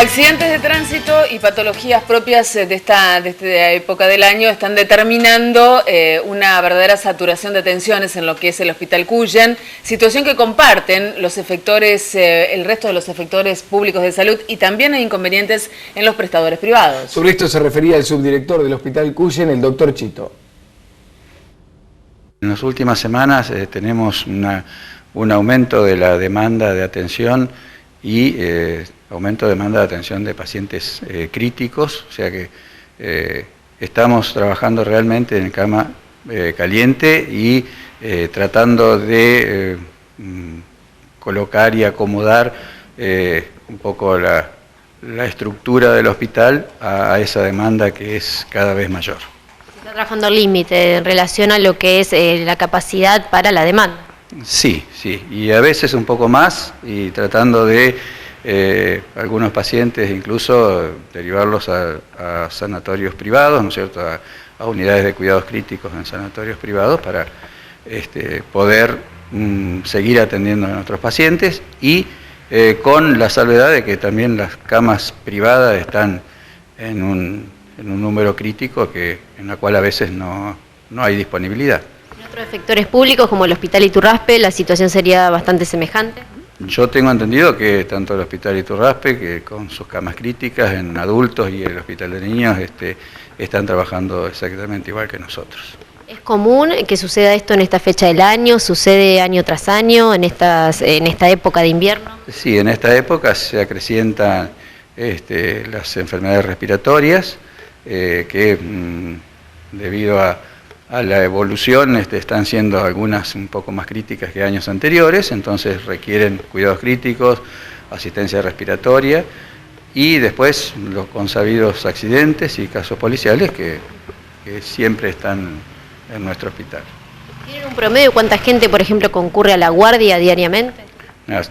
Accidentes de tránsito y patologías propias de esta época del año están determinando una verdadera saturación de atenciones en lo que es el Hospital Cuyen, situación que comparten los efectores, el resto de los efectores públicos de salud, y también hay inconvenientes en los prestadores privados. Sobre esto se refería el subdirector del Hospital Cuyen, el doctor Chito. En las últimas semanas tenemos un aumento de la demanda de atención y aumento de demanda de atención de pacientes críticos, o sea que estamos trabajando realmente en cama caliente y tratando de colocar y acomodar un poco la estructura del hospital a esa demanda que es cada vez mayor. Se está trabajando al límite en relación a lo que es la capacidad para la demanda. Sí, sí, y a veces un poco más, y tratando de algunos pacientes incluso derivarlos a sanatorios privados, ¿no es cierto?, a unidades de cuidados críticos en sanatorios privados para poder seguir atendiendo a nuestros pacientes, y con la salvedad de que también las camas privadas están en un número crítico en la cual a veces no hay disponibilidad. En otros efectores públicos como el Hospital Iturraspe, la situación sería bastante semejante. Yo tengo entendido que tanto el Hospital Iturraspe, que con sus camas críticas en adultos, y el Hospital de Niños están trabajando exactamente igual que nosotros. ¿Es común que suceda esto en esta fecha del año? ¿Sucede año tras año en esta época de invierno? Sí, en esta época se acrecientan las enfermedades respiratorias que debido a la evolución están siendo algunas un poco más críticas que años anteriores, entonces requieren cuidados críticos, asistencia respiratoria, y después los consabidos accidentes y casos policiales que siempre están en nuestro hospital. ¿Tienen un promedio? ¿Cuánta gente, por ejemplo, concurre a la guardia diariamente?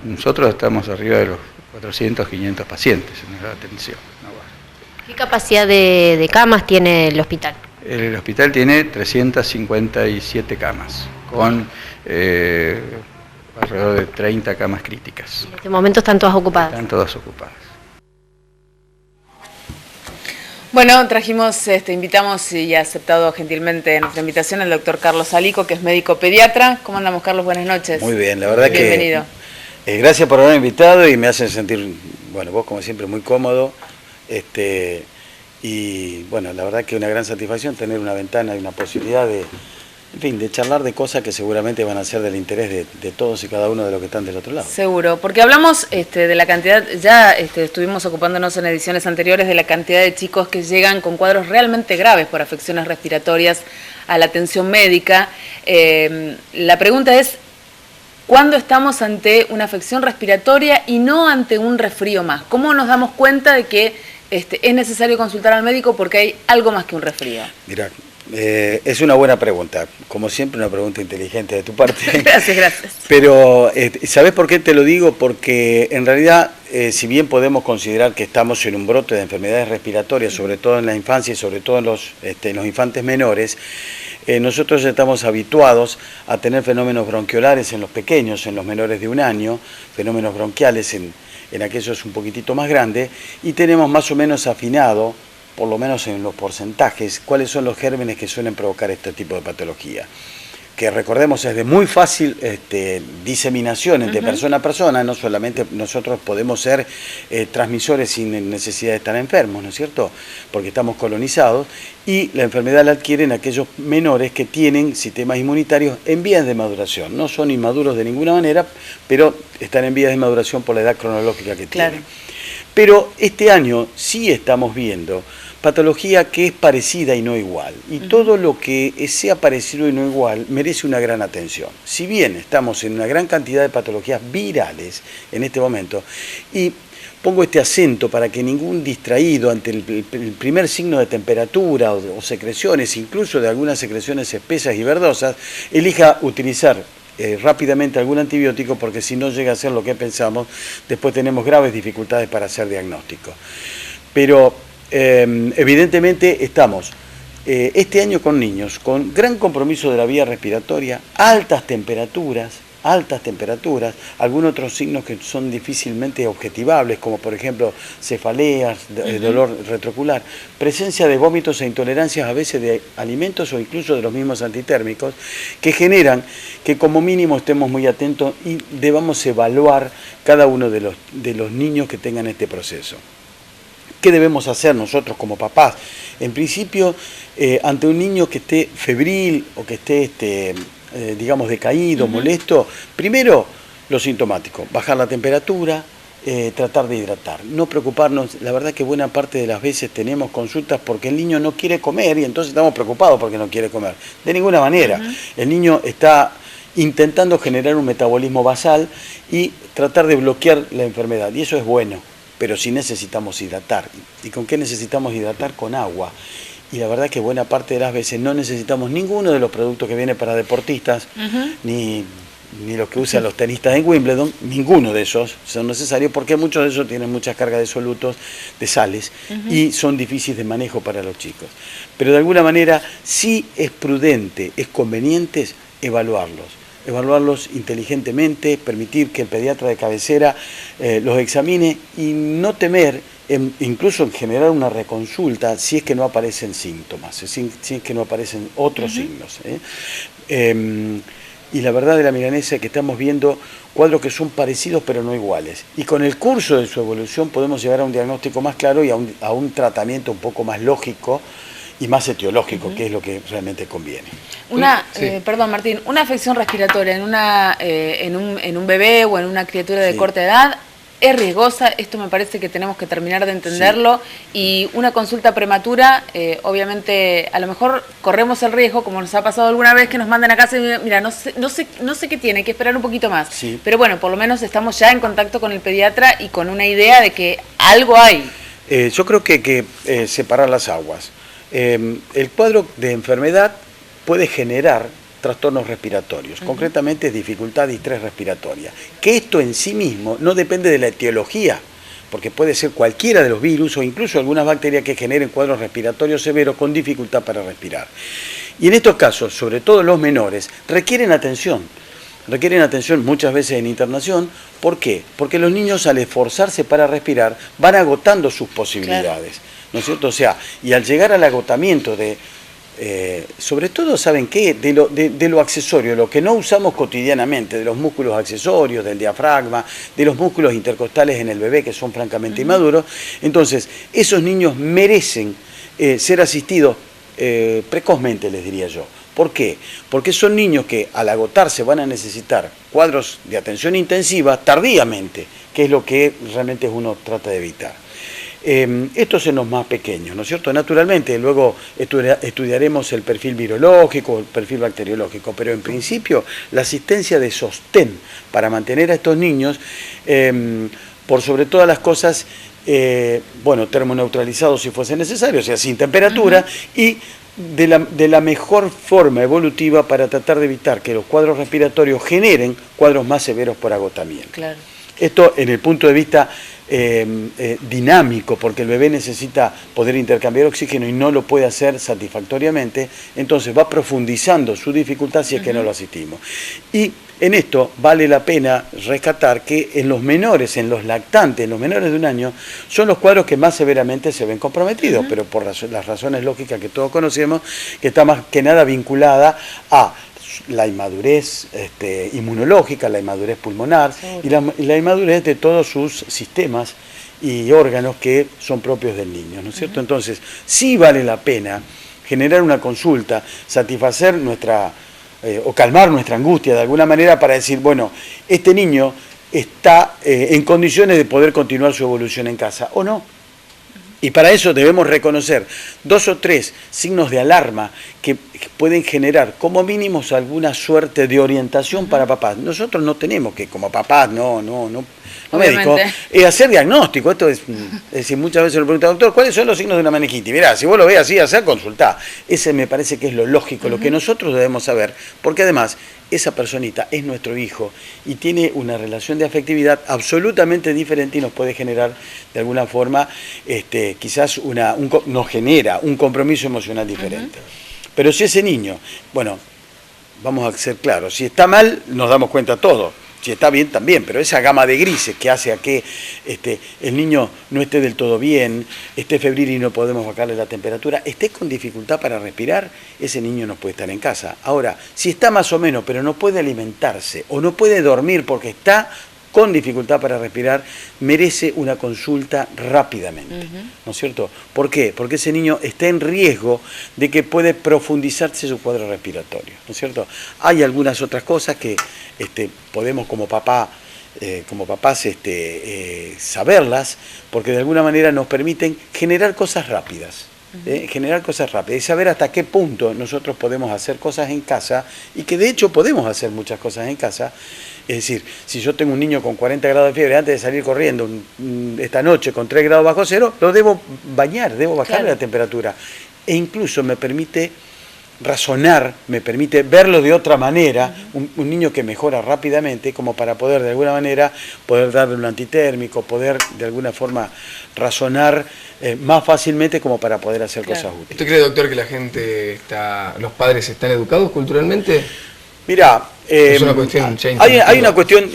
Nosotros estamos arriba de los 400, 500 pacientes en la atención. ¿Qué capacidad de camas tiene el hospital? El hospital tiene 357 camas, con alrededor de 30 camas críticas. En este momento están todas ocupadas. Están todas ocupadas. Bueno, invitamos y ha aceptado gentilmente nuestra invitación al doctor Carlos Alico, que es médico pediatra. ¿Cómo andamos, Carlos? Buenas noches. Muy bien, la verdad bienvenido. Gracias por haberme invitado y me hacen sentir, bueno, vos como siempre muy cómodo. Y bueno, la verdad que una gran satisfacción tener una ventana y una posibilidad de charlar de cosas que seguramente van a ser del interés de todos y cada uno de los que están del otro lado. Seguro, porque hablamos de la cantidad, ya estuvimos ocupándonos en ediciones anteriores de la cantidad de chicos que llegan con cuadros realmente graves por afecciones respiratorias a la atención médica. La pregunta es, ¿cuándo estamos ante una afección respiratoria y no ante un resfrío más? ¿Cómo nos damos cuenta de que es necesario consultar al médico porque hay algo más que un resfrío? Mirá, es una buena pregunta, como siempre una pregunta inteligente de tu parte. Gracias. Pero, ¿sabés por qué te lo digo? Porque en realidad, si bien podemos considerar que estamos en un brote de enfermedades respiratorias, sobre todo en la infancia y sobre todo en los infantes menores, nosotros estamos habituados a tener fenómenos bronquiolares en los pequeños, en los menores de 1 año, fenómenos bronquiales en aquellos un poquitito más grandes, y tenemos más o menos afinado, por lo menos en los porcentajes, cuáles son los gérmenes que suelen provocar este tipo de patología. Que recordemos es de muy fácil diseminación entre persona a persona, no solamente nosotros podemos ser transmisores sin necesidad de estar enfermos, ¿no es cierto? Porque estamos colonizados, y la enfermedad la adquieren aquellos menores que tienen sistemas inmunitarios en vías de maduración. No son inmaduros de ninguna manera, pero están en vías de maduración por la edad cronológica que tienen. Pero este año sí estamos viendo patología que es parecida y no igual. Y todo lo que sea parecido y no igual merece una gran atención. Si bien estamos en una gran cantidad de patologías virales en este momento, y pongo este acento para que ningún distraído ante el primer signo de temperatura o secreciones, incluso de algunas secreciones espesas y verdosas, elija utilizar rápidamente algún antibiótico, porque si no llega a ser lo que pensamos, después tenemos graves dificultades para hacer diagnóstico. Pero evidentemente estamos este año con niños con gran compromiso de la vía respiratoria, altas temperaturas, altas temperaturas, algunos otros signos que son difícilmente objetivables, como por ejemplo cefaleas, dolor retroocular, presencia de vómitos e intolerancias a veces de alimentos o incluso de los mismos antitérmicos, que generan que como mínimo estemos muy atentos y debamos evaluar cada uno de los niños que tengan este proceso. ¿Qué debemos hacer nosotros como papás? En principio, ante un niño que esté febril o que esté digamos decaído, molesto, primero lo sintomático, bajar la temperatura, tratar de hidratar, no preocuparnos. La verdad que buena parte de las veces tenemos consultas porque el niño no quiere comer y entonces estamos preocupados porque no quiere comer. De ninguna manera. El niño está intentando generar un metabolismo basal y tratar de bloquear la enfermedad, y eso es bueno, pero sí necesitamos hidratar. ¿Y con qué necesitamos hidratar? Con agua. Y la verdad que buena parte de las veces no necesitamos ninguno de los productos que vienen para deportistas, ni los que usan los tenistas en Wimbledon, ninguno de esos son necesarios porque muchos de esos tienen muchas cargas de solutos, de sales, y son difíciles de manejo para los chicos. Pero de alguna manera sí es prudente, es conveniente evaluarlos inteligentemente, permitir que el pediatra de cabecera los examine y no temer, incluso en generar una reconsulta si es que no aparecen síntomas, si es que no aparecen otros signos. Y la verdad de la milanesa es que estamos viendo cuadros que son parecidos pero no iguales. Y con el curso de su evolución podemos llegar a un diagnóstico más claro y a un tratamiento un poco más lógico y más etiológico, que es lo que realmente conviene. Perdón Martín, una afección respiratoria en un bebé o en una criatura de corta edad es riesgosa, esto me parece que tenemos que terminar de entenderlo, y una consulta prematura, obviamente a lo mejor corremos el riesgo, como nos ha pasado alguna vez, que nos manden a casa y mira, no sé qué tiene, hay que esperar un poquito más. Pero bueno, por lo menos estamos ya en contacto con el pediatra y con una idea de que algo hay. Yo creo que hay que separar las aguas. El cuadro de enfermedad puede generar trastornos respiratorios, concretamente dificultad y estrés respiratoria, que esto en sí mismo no depende de la etiología, porque puede ser cualquiera de los virus o incluso algunas bacterias que generen cuadros respiratorios severos con dificultad para respirar. Y en estos casos, sobre todo los menores, requieren atención muchas veces en internación. ¿Por qué? Porque los niños al esforzarse para respirar van agotando sus posibilidades, ¿no es cierto? O sea, y al llegar al agotamiento sobre todo, ¿saben qué? De lo accesorio, lo que no usamos cotidianamente, de los músculos accesorios, del diafragma, de los músculos intercostales en el bebé que son francamente inmaduros. Entonces, esos niños merecen ser asistidos precozmente, les diría yo. ¿Por qué? Porque son niños que al agotarse van a necesitar cuadros de atención intensiva tardíamente, que es lo que realmente uno trata de evitar. Estos en los más pequeños, ¿no es cierto? Naturalmente, luego estudiaremos el perfil virológico, el perfil bacteriológico, pero en principio la asistencia de sostén para mantener a estos niños, por sobre todas las cosas, termoneutralizados si fuese necesario, o sea, sin temperatura, y de la mejor forma evolutiva para tratar de evitar que los cuadros respiratorios generen cuadros más severos por agotamiento. Claro. Esto en el punto de vista dinámico, porque el bebé necesita poder intercambiar oxígeno y no lo puede hacer satisfactoriamente, entonces va profundizando su dificultad si es que no lo asistimos. Y en esto vale la pena rescatar que en los menores, en los lactantes, en los menores de 1 año, son los cuadros que más severamente se ven comprometidos, pero por las razones lógicas que todos conocemos, que está más que nada vinculada a la inmadurez inmunológica, la inmadurez pulmonar y la inmadurez de todos sus sistemas y órganos que son propios del niño, ¿no es cierto? Entonces, sí vale la pena generar una consulta, satisfacer o calmar nuestra angustia de alguna manera para decir, bueno, este niño está en condiciones de poder continuar su evolución en casa, o no. Y para eso debemos reconocer 2 o 3 signos de alarma que pueden generar como mínimo alguna suerte de orientación para papás. Nosotros no tenemos que, como papás, no médicos, hacer diagnóstico. Esto es decir, muchas veces le pregunta, doctor, ¿cuáles son los signos de una meningitis? Mirá, si vos lo ves así, consultá. Ese me parece que es lo lógico, lo que nosotros debemos saber, porque además esa personita es nuestro hijo y tiene una relación de afectividad absolutamente diferente y nos puede generar de alguna forma, quizás nos genera un compromiso emocional diferente. Pero si ese niño, vamos a ser claros, si está mal nos damos cuenta todos, si está bien también, pero esa gama de grises que hace a que el niño no esté del todo bien, esté febril y no podemos bajarle la temperatura, esté con dificultad para respirar, ese niño no puede estar en casa. Ahora, si está más o menos, pero no puede alimentarse o no puede dormir porque está con dificultad para respirar, merece una consulta rápidamente, ¿no es cierto? ¿Por qué? Porque ese niño está en riesgo de que puede profundizarse su cuadro respiratorio, ¿no es cierto? Hay algunas otras cosas que podemos como papás saberlas, porque de alguna manera nos permiten generar cosas rápidas. Generar cosas rápidas y saber hasta qué punto nosotros podemos hacer cosas en casa, y que de hecho podemos hacer muchas cosas en casa. Es decir, si yo tengo un niño con 40 grados de fiebre, antes de salir corriendo esta noche con 3 grados bajo cero, lo debo bañar, debo bajarle la temperatura. E incluso me permite razonar, me permite verlo de otra manera, un niño que mejora rápidamente, como para poder de alguna manera poder darle un antitérmico, poder de alguna forma razonar más fácilmente, como para poder hacer cosas útiles. ¿Usted cree, doctor, que los padres están educados culturalmente? Mira, es una cuestión hay una cuestión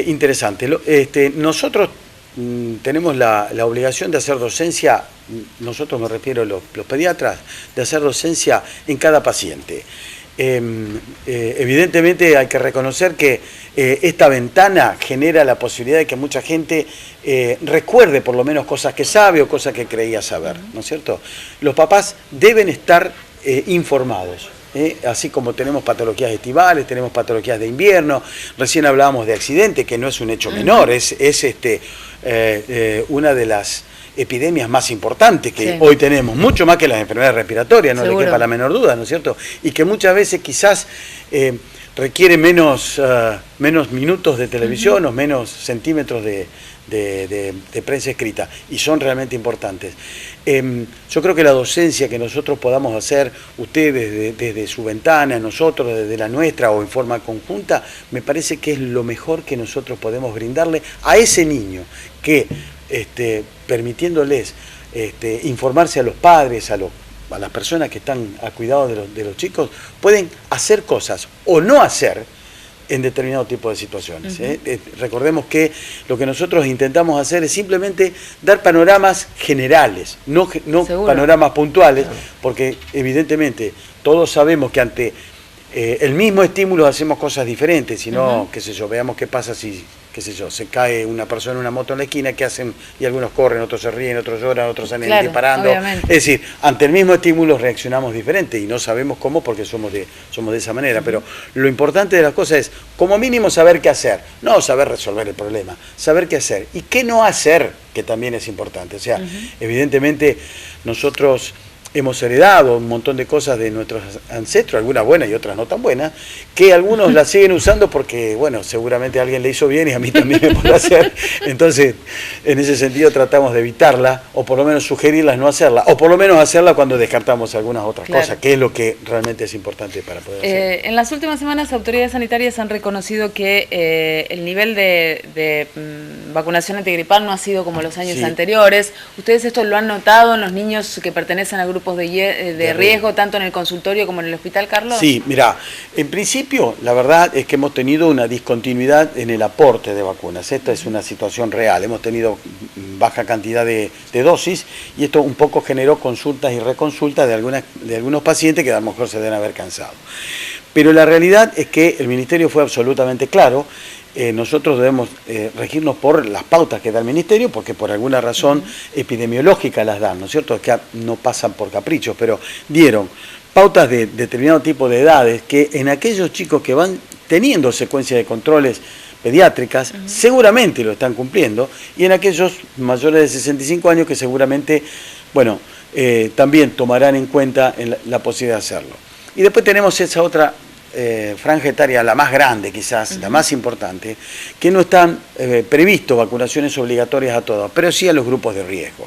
interesante. Nosotros tenemos la obligación de hacer docencia, nosotros me refiero a los pediatras, de hacer docencia en cada paciente. Evidentemente hay que reconocer que esta ventana genera la posibilidad de que mucha gente recuerde por lo menos cosas que sabe o cosas que creía saber, ¿no es cierto? Los papás deben estar informados. Así como tenemos patologías estivales, tenemos patologías de invierno, recién hablábamos de accidente, que no es un hecho menor, es una de las epidemias más importantes que hoy tenemos, mucho más que las enfermedades respiratorias, no le quepa la menor duda, ¿no es cierto? Y que muchas veces quizás requiere menos minutos de televisión o menos centímetros de prensa escrita, y son realmente importantes. Yo creo que la docencia que nosotros podamos hacer, ustedes desde su ventana, nosotros desde la nuestra o en forma conjunta, me parece que es lo mejor que nosotros podemos brindarle a ese niño, que permitiéndoles informarse a los padres, a las personas que están a cuidado de los chicos, pueden hacer cosas o no hacer en determinado tipo de situaciones. Recordemos que lo que nosotros intentamos hacer es simplemente dar panoramas generales, no panoramas puntuales, porque evidentemente todos sabemos que ante el mismo estímulo hacemos cosas diferentes, sino, qué sé yo, veamos qué pasa si, qué sé yo, se cae una persona en una moto en la esquina, ¿qué hacen? Y algunos corren, otros se ríen, otros lloran, otros salen disparando. Obviamente. Es decir, ante el mismo estímulo reaccionamos diferente y no sabemos cómo, porque somos de esa manera. Pero lo importante de las cosas es, como mínimo, saber qué hacer, no saber resolver el problema, saber qué hacer y qué no hacer, que también es importante. O sea, evidentemente nosotros hemos heredado un montón de cosas de nuestros ancestros, algunas buenas y otras no tan buenas, que algunos las siguen usando porque, bueno, seguramente a alguien le hizo bien y a mí también me puede hacer. Entonces, en ese sentido tratamos de evitarla, o por lo menos sugerirlas, no hacerla, o por lo menos hacerla cuando descartamos algunas otras cosas, que es lo que realmente es importante para poder hacer. En las últimas semanas, autoridades sanitarias han reconocido que el nivel de vacunación antigripal no ha sido como los años anteriores. ¿Ustedes esto lo han notado en los niños que pertenecen a grupos de riesgo, tanto en el consultorio como en el hospital, Carlos? Sí, mira, en principio la verdad es que hemos tenido una discontinuidad en el aporte de vacunas. Esta es una situación real, hemos tenido baja cantidad de dosis y esto un poco generó consultas y reconsultas de algunos pacientes que a lo mejor se deben haber cansado. Pero la realidad es que el Ministerio fue absolutamente claro. Nosotros debemos regirnos por las pautas que da el Ministerio, porque por alguna razón epidemiológica las dan, ¿no es cierto? Es que no pasan por caprichos, pero dieron pautas de determinado tipo de edades que en aquellos chicos que van teniendo secuencia de controles pediátricas, seguramente lo están cumpliendo, y en aquellos mayores de 65 años que seguramente, bueno, también tomarán en cuenta la posibilidad de hacerlo. Y después tenemos esa otra franja etaria, la más grande quizás, la más importante, que no están previstos vacunaciones obligatorias a todos, pero sí a los grupos de riesgo.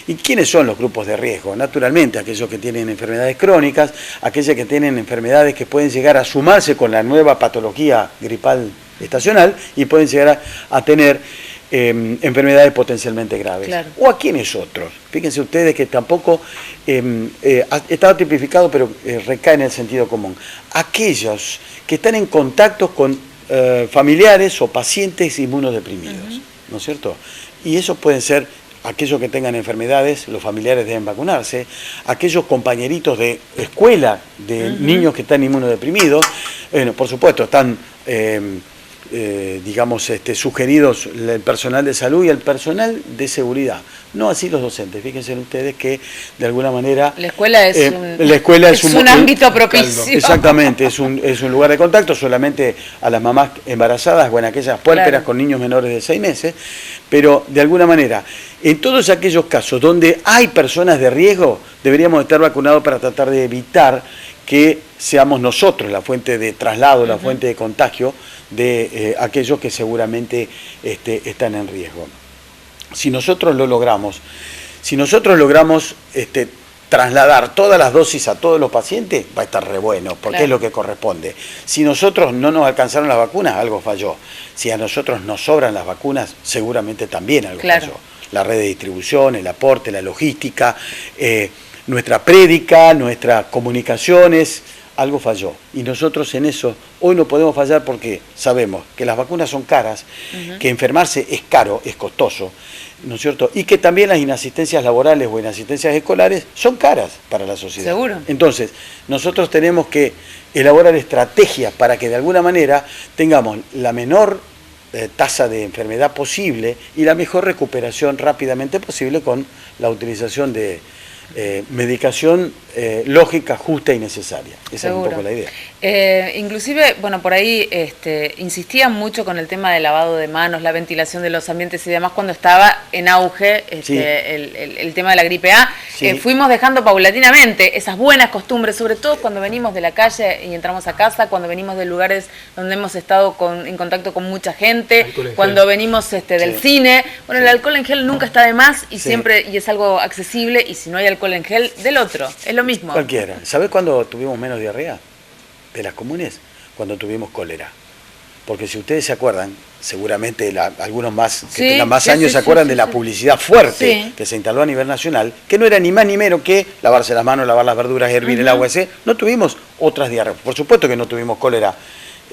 ¿Y quiénes son los grupos de riesgo? Naturalmente, aquellos que tienen enfermedades crónicas, aquellos que tienen enfermedades que pueden llegar a sumarse con la nueva patología gripal estacional y pueden llegar a tener enfermedades potencialmente graves. Claro. ¿O a quiénes otros? Fíjense ustedes que tampoco está tipificado, pero recae en el sentido común. Aquellos que están en contacto con familiares o pacientes inmunodeprimidos, ¿no es cierto? Y esos pueden ser aquellos que tengan enfermedades, los familiares deben vacunarse, aquellos compañeritos de escuela de niños que están inmunodeprimidos, por supuesto están digamos, sugeridos el personal de salud y el personal de seguridad. No así los docentes. Fíjense ustedes que de alguna manera la escuela es un ámbito propicio. Exactamente, es un lugar de contacto solamente a las mamás embarazadas o en aquellas puérperas con niños menores de 6 meses, pero de alguna manera, en todos aquellos casos donde hay personas de riesgo, deberíamos estar vacunados para tratar de evitar que seamos nosotros la fuente de traslado, la fuente de contagio de aquellos que seguramente están en riesgo. Si nosotros lo logramos, trasladar todas las dosis a todos los pacientes, va a estar re bueno, porque es lo que corresponde. Si nosotros no nos alcanzaron las vacunas, algo falló. Si a nosotros nos sobran las vacunas, seguramente también algo falló. La red de distribución, el aporte, la logística, nuestra prédica, nuestras comunicaciones, algo falló. Y nosotros en eso hoy no podemos fallar porque sabemos que las vacunas son caras, que enfermarse es caro, es costoso, ¿no es cierto? Y que también las inasistencias laborales o inasistencias escolares son caras para la sociedad. Seguro. Entonces, nosotros tenemos que elaborar estrategias para que de alguna manera tengamos la menor tasa de enfermedad posible y la mejor recuperación rápidamente posible con la utilización de medicación lógica, justa y necesaria. Esa es un poco la idea. Inclusive, bueno, por ahí insistían mucho con el tema del lavado de manos, la ventilación de los ambientes y demás cuando estaba en auge el tema de la gripe A. Fuimos dejando paulatinamente esas buenas costumbres, sobre todo cuando venimos de la calle y entramos a casa, cuando venimos de lugares donde hemos estado en contacto con mucha gente, cuando venimos del cine. Bueno, el alcohol en gel nunca está de más y siempre y es algo accesible, y si no hay alcohol en gel, del otro. Es lo mismo. Cualquiera. ¿Sabés cuándo tuvimos menos diarrea? De las comunes, cuando tuvimos cólera. Porque si ustedes se acuerdan, seguramente algunos más que tengan más años se acuerdan de la publicidad fuerte que se instaló a nivel nacional, que no era ni más ni menos que lavarse las manos, lavar las verduras, hervir el agua, no tuvimos otras diarreas. Por supuesto que no tuvimos cólera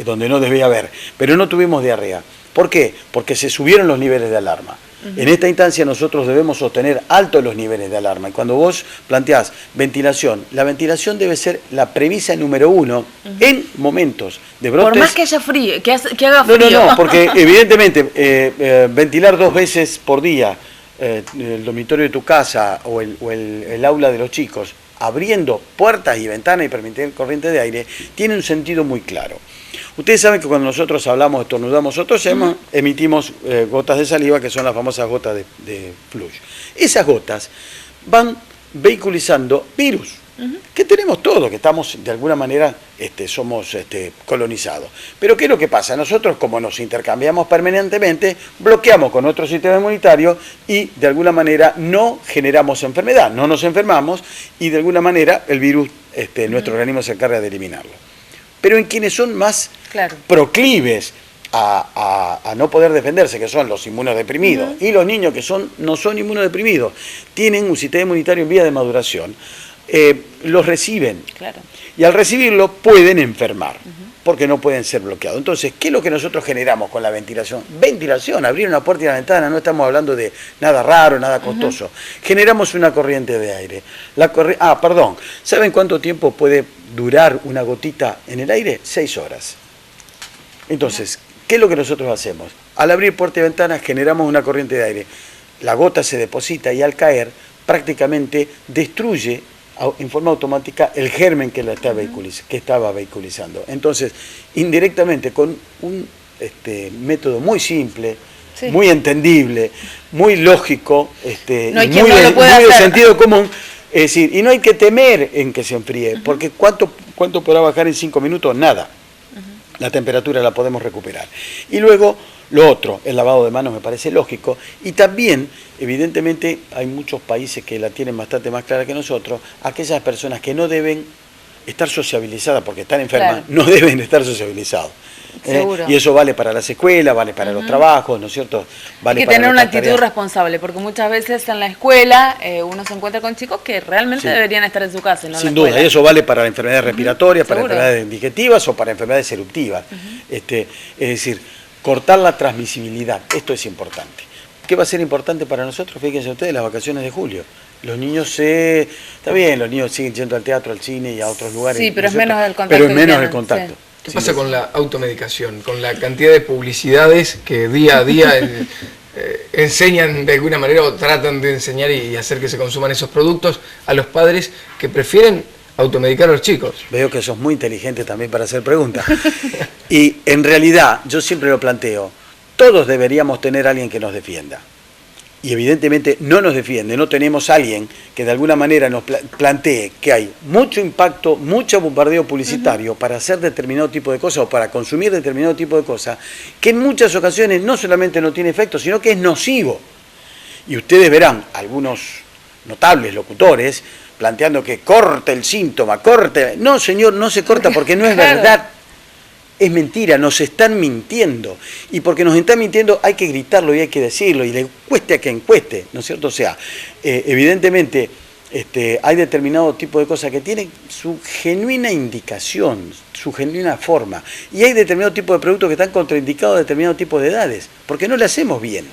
donde no debía haber, pero no tuvimos diarrea. ¿Por qué? Porque se subieron los niveles de alarma. En esta instancia nosotros debemos sostener altos los niveles de alarma. Y cuando vos planteás ventilación, la ventilación debe ser la premisa número 1 en momentos de brotes. Por más que haya frío, que haga frío. No, porque evidentemente ventilar 2 veces por día el dormitorio de tu casa o el aula de los chicos, abriendo puertas y ventanas y permitir corriente de aire, tiene un sentido muy claro. Ustedes saben que cuando nosotros hablamos, estornudamos, nosotros emitimos gotas de saliva, que son las famosas gotas de flujo. Esas gotas van vehiculizando virus, que tenemos todos, que estamos de alguna manera, somos colonizados. Pero ¿qué es lo que pasa? Nosotros, como nos intercambiamos permanentemente, bloqueamos con nuestro sistema inmunitario y de alguna manera no generamos enfermedad, no nos enfermamos y de alguna manera el virus, nuestro organismo se encarga de eliminarlo. Pero en quienes son más proclives a no poder defenderse, que son los inmunodeprimidos, y los niños que no son inmunodeprimidos, tienen un sistema inmunitario en vía de maduración, los reciben. Y al recibirlo pueden enfermar, porque no pueden ser bloqueados. Entonces, ¿qué es lo que nosotros generamos con la ventilación? Ventilación, abrir una puerta y una ventana, no estamos hablando de nada raro, nada costoso. Generamos una corriente de aire. ¿Saben cuánto tiempo puede durar una gotita en el aire? 6 horas. Entonces, ¿qué es lo que nosotros hacemos? Al abrir puerta y ventana generamos una corriente de aire. La gota se deposita y al caer prácticamente destruye en forma automática el germen que estaba vehiculizando. Entonces, indirectamente, con un método muy simple, muy entendible, muy lógico, muy de sentido común, es decir, y no hay que temer en que se enfríe, porque ¿cuánto podrá bajar en 5 minutos? Nada. La temperatura la podemos recuperar. Y luego, lo otro, el lavado de manos me parece lógico, y también, evidentemente, hay muchos países que la tienen bastante más clara que nosotros, aquellas personas que no deben estar sociabilizadas, porque están enfermas, Claro. no deben estar sociabilizados. Seguro. Y eso vale para las escuelas, vale para los trabajos, ¿no es cierto? Vale Hay que para tener las una actitud tareas. responsable, porque muchas veces en la escuela uno se encuentra con chicos que realmente Sí. deberían estar en su casa y no en la Sin duda, escuela. y eso vale para enfermedades respiratorias, para Seguro. enfermedades digestivas o para enfermedades eruptivas. Es decir, cortar la transmisibilidad, esto es importante. ¿Qué va a ser importante para nosotros? Fíjense ustedes, las vacaciones de julio. Los niños está bien, los niños siguen yendo al teatro, al cine y a otros lugares. Sí, pero ¿no es cierto? menos el contacto Pero es que menos tienen, el contacto. sí. ¿Qué Sin pasa duda. con la automedicación? Con la cantidad de publicidades que día a día enseñan de alguna manera o tratan de enseñar y hacer que se consuman esos productos a los padres que prefieren automedicar a los chicos? Veo que sos muy inteligente también para hacer preguntas. Y en realidad, yo siempre lo planteo, todos deberíamos tener a alguien que nos defienda. Y evidentemente no nos defiende, no tenemos a alguien que de alguna manera nos plantee que hay mucho impacto, mucho bombardeo publicitario para hacer determinado tipo de cosas o para consumir determinado tipo de cosas, que en muchas ocasiones no solamente no tiene efecto, sino que es nocivo. Y ustedes verán algunos notables locutores planteando que corte el síntoma, corte. No, señor, no se corta porque no es Claro. verdad. Es mentira, nos están mintiendo. Y porque nos están mintiendo hay que gritarlo y hay que decirlo, y le cueste a quien cueste, ¿no es cierto? O sea, evidentemente hay determinado tipo de cosas que tienen su genuina indicación, su genuina forma. Y hay determinado tipo de productos que están contraindicados a determinado tipo de edades, porque no le hacemos bien.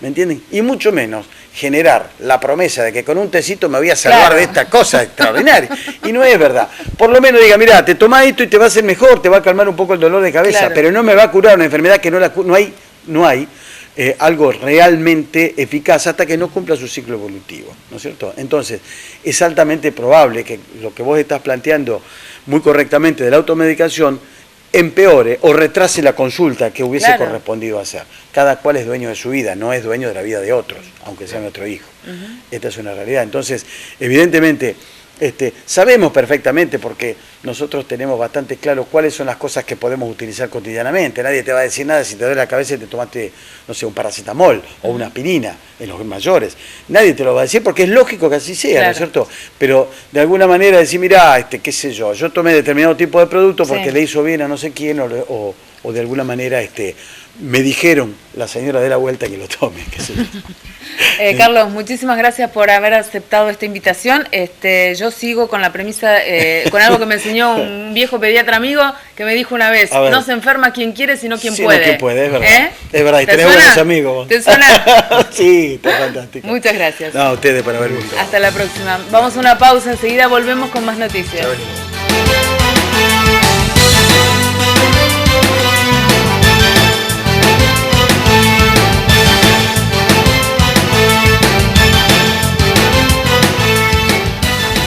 ¿Me entienden? Y mucho menos generar la promesa de que con un tecito me voy a salvar Claro. de esta cosa extraordinaria. Y no es verdad. Por lo menos diga, mira, te tomás esto y te va a hacer mejor, te va a calmar un poco el dolor de cabeza, Claro. pero no me va a curar una enfermedad que no hay algo realmente eficaz hasta que no cumpla su ciclo evolutivo, ¿no es cierto? Entonces, es altamente probable que lo que vos estás planteando muy correctamente de la automedicación empeore o retrase la consulta que hubiese Claro. correspondido hacer. Cada cual es dueño de su vida, no es dueño de la vida de otros, aunque sea nuestro hijo. Esta es una realidad. Entonces, evidentemente, sabemos perfectamente, porque nosotros tenemos bastante claro cuáles son las cosas que podemos utilizar cotidianamente. Nadie te va a decir nada si te duele la cabeza y te tomaste, no sé, un paracetamol o una aspirina en los mayores. Nadie te lo va a decir porque es lógico que así sea, Claro. ¿no es cierto? Pero de alguna manera decir, mirá, qué sé yo tomé determinado tipo de producto porque Sí. le hizo bien a no sé quién o de alguna manera me dijeron la señora de la vuelta que lo tome, qué sé yo. Carlos, muchísimas gracias por haber aceptado esta invitación. Yo sigo con la premisa, con algo que me enseñó un viejo pediatra amigo que me dijo una vez: A ver. no se enferma quien quiere, sino quien Sí, puede. no, quien puede, es verdad. ¿Eh? Es verdad, y ¿Te tenés suena? buenos amigos vos. ¿Te suena? Sí, está fantástico. Muchas gracias. No, a ustedes por haber venido. Hasta la próxima. Vamos a una pausa, enseguida volvemos con más noticias. Ya venimos.